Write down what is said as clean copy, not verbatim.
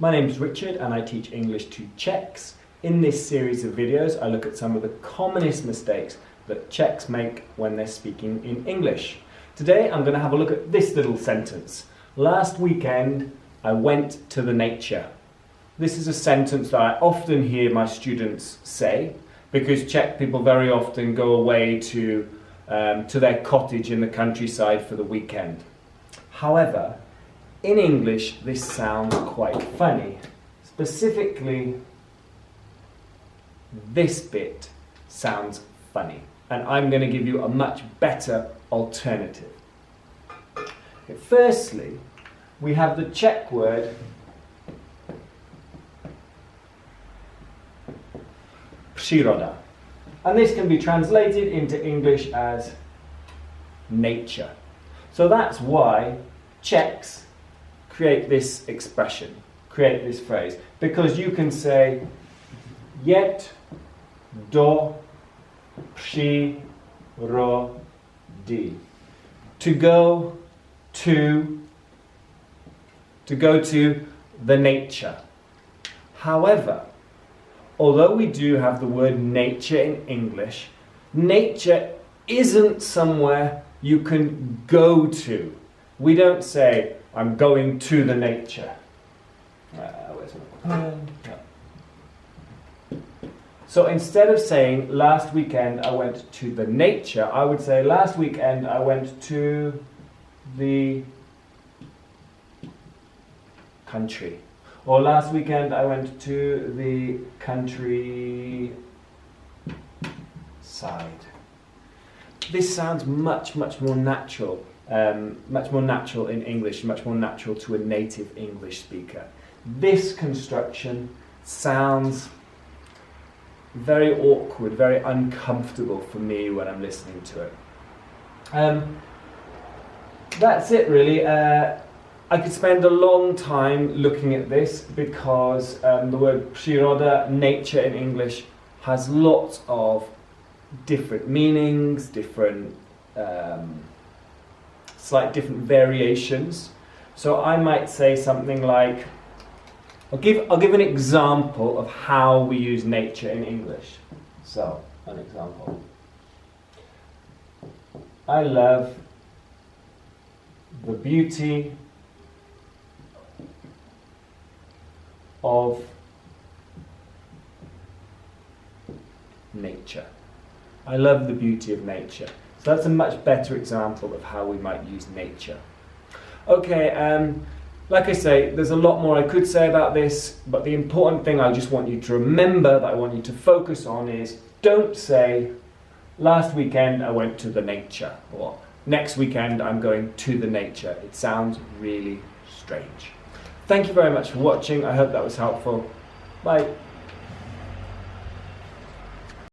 My name is Richard and I teach English to Czechs. In this series of videos I look at some of the commonest mistakes that Czechs make when they're speaking in English. Today I'm going to have a look at this little sentence. Last weekend I went to the nature. This is a sentence that I often hear my students say because Czech people very often go away to their cottage in the countryside for the weekend. However, in English this sounds quite funny. Specifically, this bit sounds funny, and I'm going to give you a much better alternative. Okay, firstly, we have the Czech word příroda, and this can be translated into English as nature. So that's why Czechs create this expression, create this phrase, because you can say jet do přírody, to go to the nature. However, although we do have the word nature in English, nature isn't somewhere you can go to. We don't say, I'm going to the nature. Where's my pen? No. So instead of saying, last weekend I went to the nature, I would say, last weekend I went to the country. Or last weekend I went to the countryside. This sounds much more natural. Much more natural in English, much more natural to a native English speaker. This construction sounds very awkward, very uncomfortable for me when I'm listening to it. That's it really. I could spend a long time looking at this because the word příroda, nature in English, has lots of different meanings, different slight different variations. So I might say something like, I'll give an example of how we use nature in English. So, an example. I love the beauty of nature. I love the beauty of nature. So that's a much better example of how we might use nature. Okay, like I say, there's a lot more I could say about this, but the important thing I just want you to remember, that I want you to focus on, is don't say, last weekend I went to the nature, or next weekend I'm going to the nature. It sounds really strange. Thank you very much for watching. I hope that was helpful. Bye.